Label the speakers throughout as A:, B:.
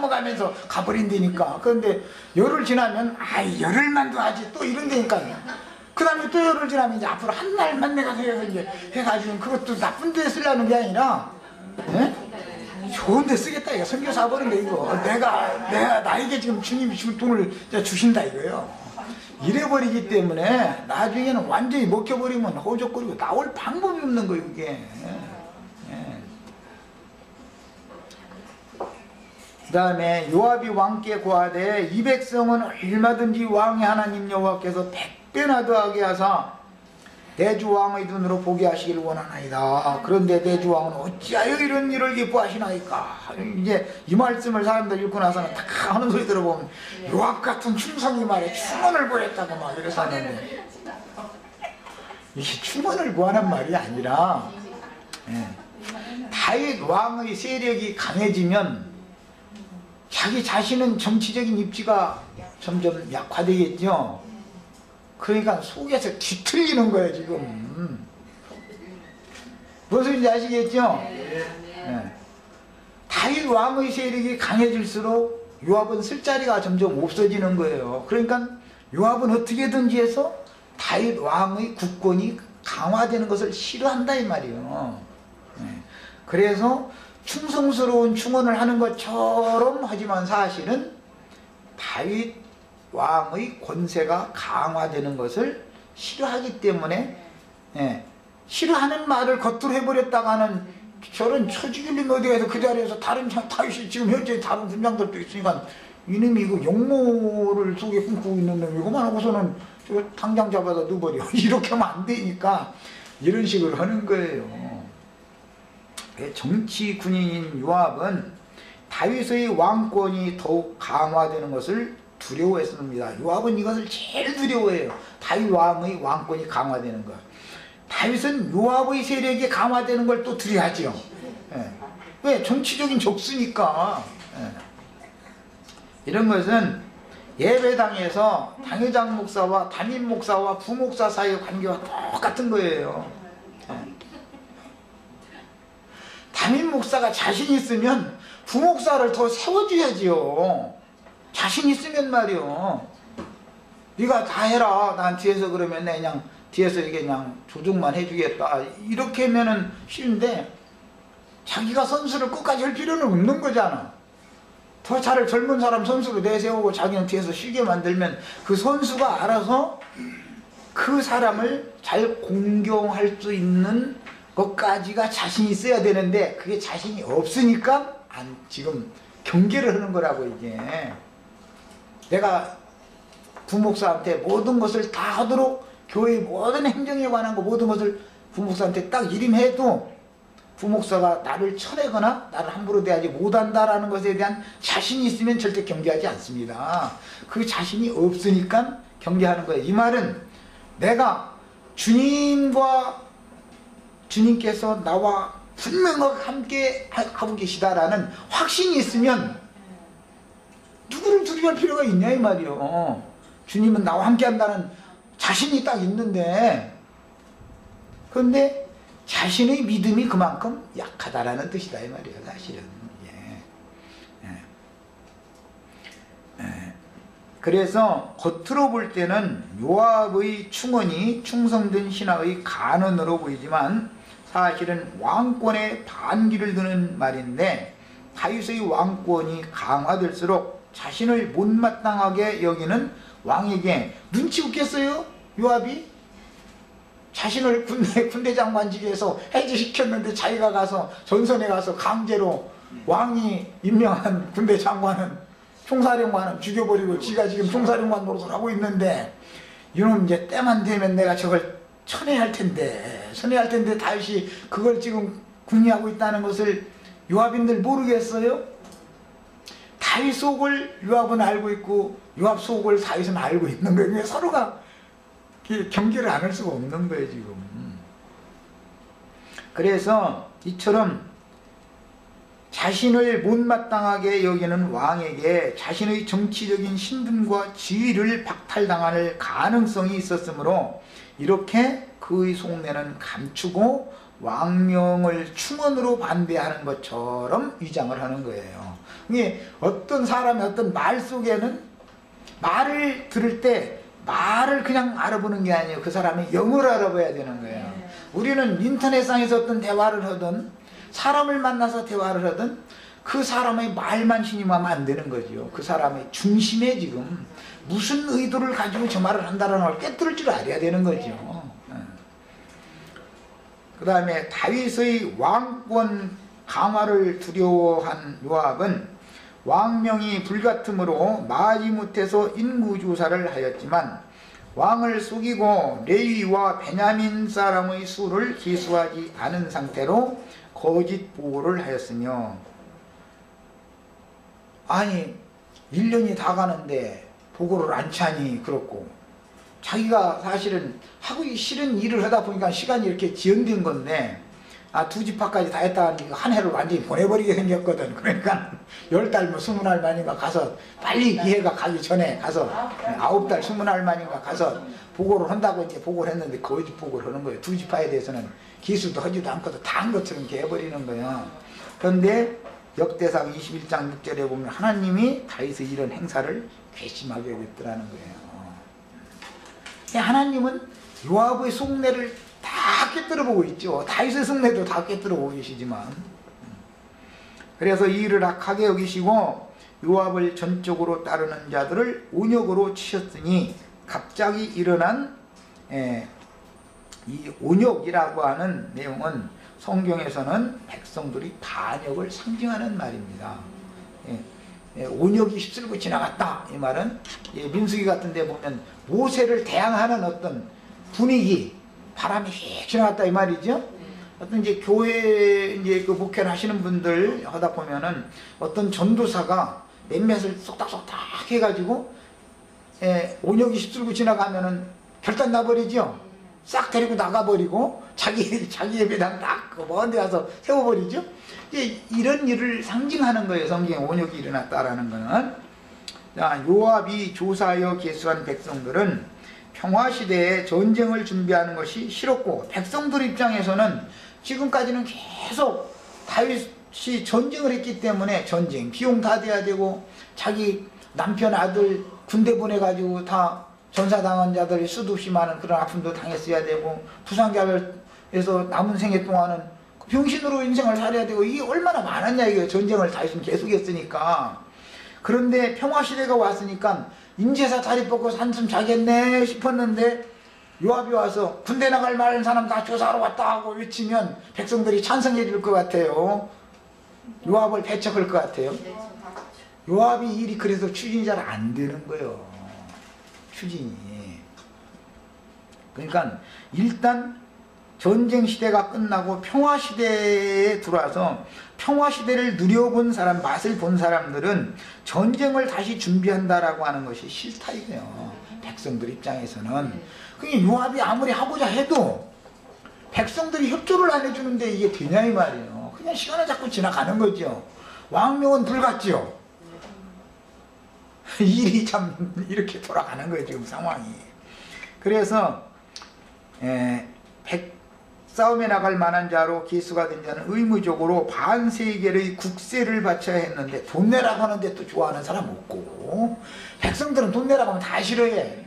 A: 넘어가면서 가버린다니까. 그런데 열흘 지나면 열흘만도 하지 또 이런다니까. 그 다음에 또 열흘 지나면 이제 앞으로 한 날만 내가 해서 이제 해가지고 그것도 나쁜 데 쓰려는 게 아니라 좋은 데 쓰겠다 이거. 선교사 버린다 이거. 나에게 지금 주님이 지금 돈을 주신다 이거요. 이래버리기 때문에 나중에는 완전히 먹혀버리면 허우적거리고 나올 방법이 없는 거예요 그게. 그 다음에 요압이 왕께 고하되 이 백성은 얼마든지 왕의 하나님 여호와께서 100배나 더하게 하사 내 주 왕의 눈으로 보게 하시길 원하나이다. 그런데 내 주 왕은 어찌하여 이런 일을 기뻐하시나이까. 이제 이 말씀을 사람들 읽고 나서는 다 하는 소리 들어보면 요압 같은 충성이 말에 충언을 구했다고 막 이래서 하는데, 이게 충언을 구하는 말이 아니라 다윗 왕의 세력이 강해지면 자기 자신은 정치적인 입지가 점점 약화되겠죠. 그러니까 속에서 뒤틀리는 거예요 지금. 무슨 소리인지 아시겠죠? 다윗 왕의 세력이 강해질수록 요압은 쓸 자리가 점점 없어지는 거예요. 그러니까 요압은 어떻게든지 해서 다윗 왕의 국권이 강화되는 것을 싫어한다 이 말이에요. 그래서 충성스러운 충언을 하는 것처럼 하지만 사실은 다윗 왕의 권세가 강화되는 것을 싫어하기 때문에 싫어하는 말을 겉으로 해버렸다가는 저런 처지길림 어디 가서 그 자리에서 다른 다윗이 지금 현재 다른 군장들도 있으니까 이놈이 이거 용모를 속에 품고 있는 놈이고만 하고서는 저 당장 잡아서 넣어버려. 이렇게 하면 안 되니까 이런 식으로 하는 거예요. 정치 군인인 요압은 다윗의 왕권이 더욱 강화되는 것을 두려워했습니다. 요압은 이것을 제일 두려워해요. 다윗 왕의 왕권이 강화되는 것. 다윗은 요압의 세력이 강화되는 걸 또 두려워하죠. 왜? 정치적인 적수니까. 이런 것은 예배당에서 당회장 목사와 담임 목사와 부목사 사이의 관계와 똑같은 거예요. 담임 목사가 자신 있으면 부목사를 더 세워줘야지요. 자신 있으면 말이요. 네가 다 해라. 난 뒤에서 그러면 내 그냥 뒤에서 이게 그냥 조종만 해주겠다. 이렇게 하면은 쉬운데 자기가 선수를 끝까지 할 필요는 없는 거잖아. 더 차를 젊은 사람 선수로 내세우고 자기는 뒤에서 쉬게 만들면 그 선수가 알아서 그 사람을 잘 공경할 수 있는 것까지가 자신이 있어야 되는데 그게 자신이 없으니까 지금 경계를 하는 거라고. 이게 내가 부목사한테 모든 것을 다 하도록 교회 모든 행정에 관한 거 모든 것을 부목사한테 딱 일임해도 부목사가 나를 쳐내거나 나를 함부로 대하지 못한다라는 것에 대한 자신이 있으면 절대 경계하지 않습니다. 그 자신이 없으니까 경계하는 거예요. 이 말은 내가 주님께서 나와 분명하게 함께 하고 계시다라는 확신이 있으면 누구를 두려워할 필요가 있냐 이 말이요. 주님은 나와 함께 한다는 자신이 딱 있는데, 그런데 자신의 믿음이 그만큼 약하다라는 뜻이다 이 말이에요 사실은. 그래서 겉으로 볼 때는 요압의 충언이 충성된 신하의 간언으로 보이지만 사실은 왕권에 반기를 드는 말인데, 다윗의 왕권이 강화될수록 자신을 못마땅하게 여기는 왕에게 눈치 없겠어요? 요압이 자신을 군대 장관직에서 해지시켰는데 자기가 가서 전선에 가서 강제로 왕이 임명한 군대 장관은 총사령관은 죽여버리고 지가 지금 총사령관 노릇을 하고 있는데, 이놈 이제 때만 되면 내가 저걸 쳐내야 할 텐데 다윗이 그걸 지금 궁리하고 있다는 것을 요압인들 모르겠어요? 다윗 속을 요압은 알고 있고 요압 속을 다윗은 알고 있는 거예요. 서로가 경계를 안 할 수가 없는 거예요 지금. 그래서 이처럼 자신을 못마땅하게 여기는 왕에게 자신의 정치적인 신분과 지위를 박탈당할 가능성이 있었으므로 이렇게 그의 속내는 감추고 왕명을 충언으로 반대하는 것처럼 위장을 하는 거예요. 이게 어떤 사람의 어떤 말 속에는 말을 들을 때 말을 그냥 알아보는 게 아니에요. 그 사람의 영을 알아봐야 되는 거예요. 우리는 인터넷상에서 어떤 대화를 하든 사람을 만나서 대화를 하든 그 사람의 말만 신임하면 안 되는 거죠. 그 사람의 중심에 지금 무슨 의도를 가지고 저 말을 한다는 걸 꿰뚫을 줄 알아야 되는 거죠. 그 다음에 다윗의 왕권 강화를 두려워한 요압은 왕명이 불같음으로 마지못해서 인구조사를 하였지만 왕을 속이고 레위와 베냐민 사람의 수를 기수하지 않은 상태로 거짓 보고를 하였으며, 아니 1년이 다 가는데 보고를 안 차니 그렇고, 자기가 사실은 하기 싫은 일을 하다 보니까 시간이 이렇게 지연된 건데, 두 집합까지 다 했다 하니 한 해를 완전히 보내버리게 생겼거든. 그러니까 10달 뭐 20날 만인가 가서 빨리 기회가 가기 전에 가서 9달 20날 만인가 가서 보고를 한다고 이제 보고를 했는데 거짓 보고를 하는 거예요. 두 집합에 대해서는 기술도 하지도 않고도 다 한 것처럼 이렇게 해버리는 거예요. 그런데 역대상 21장 6절에 보면 하나님이 다윗의 이런 행사를 괘씸하게 됐더라는 거예요. 하나님은 요압의 속내를 다 꿰뚫어 보고 있죠. 다윗의 속내도 다 꿰뚫어 보고 계시지만, 그래서 이 일을 악하게 여기시고 요압을 전적으로 따르는 자들을 온역으로 치셨으니, 갑자기 일어난 이 온역이라고 하는 내용은 성경에서는 백성들이 반역을 상징하는 말입니다. 온역이 휩쓸고 지나갔다, 이 말은 민수기 같은 데 보면 모세를 대항하는 어떤 분위기, 바람이 휙 지나갔다 이 말이죠. 어떤 이제 교회 이제 그 목회를 하시는 분들 하다 보면은 어떤 전도사가 몇몇을 쏙닥쏙닥 해가지고 온역이 휩쓸고 지나가면은 결단 나버리죠. 싹 데리고 나가버리고 자기 예배당 딱 먼 데 가서 세워버리죠. 이런 일을 상징하는 거예요. 성경에 온역이 일어났다라는 거는. 자, 요압이 조사하여 계수한 백성들은 평화시대에 전쟁을 준비하는 것이 싫었고, 백성들 입장에서는 지금까지는 계속 다윗이 전쟁을 했기 때문에 전쟁 비용 다 돼야 되고, 자기 남편 아들 군대 보내가지고 다 전사당한 자들이 수도 없이 많은 그런 아픔도 당했어야 되고, 부상자별에서 남은 생애 동안은 병신으로 인생을 살아야 되고, 이게 얼마나 많았냐 이게 전쟁을 다윗은 계속했으니까. 그런데 평화시대가 왔으니까 인제사 다리 뻗고 한숨 자겠네 싶었는데, 요압이 와서 군대 나갈 많은 사람 다 조사하러 왔다 하고 외치면 백성들이 찬성해 줄 것 같아요. 요압을 배척할 것 같아요. 요압이 일이 그래서 추진이 잘 안 되는 거예요. 추진이. 그러니까 일단 전쟁 시대가 끝나고 평화 시대에 들어와서 평화 시대를 누려본 사람, 맛을 본 사람들은 전쟁을 다시 준비한다라고 하는 것이 싫다 이거예요. 백성들 입장에서는. 그게 요압이 아무리 하고자 해도 백성들이 협조를 안 해주는데 이게 되냐 이 말이에요. 그냥 시간은 자꾸 지나가는 거죠. 왕명은 불같죠. 일이 참 이렇게 돌아가는 거예요 지금 상황이. 그래서 싸움에 나갈 만한 자로 기수가 된 자는 의무적으로 반세겔의 국세를 바쳐야 했는데, 돈 내라고 하는데 또 좋아하는 사람 없고, 백성들은 돈 내라고 하면 다 싫어해.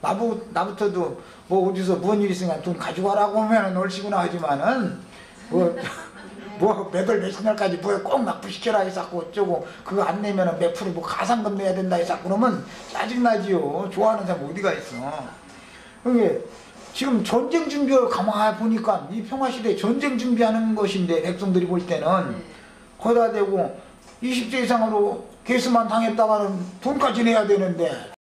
A: 나부터도 뭐 어디서 무슨 일이 있으니까 돈 가지고 가라고 하면 얼씨구나 하지만은 뭐 몇월 몇십 날까지 뭐에 꼭 납부시켜라 해서고 어쩌고, 그거 안 내면은 몇 프로 뭐 가상금 내야 된다 해서 그러면 짜증나지요. 좋아하는 사람 어디가 있어. 그게 지금 전쟁 준비를 가만히 보니까 이 평화시대에 전쟁 준비하는 것인데, 백성들이 볼 때는 거기다 대고 20세 이상으로 개수만 당했다가는 돈까지 내야 되는데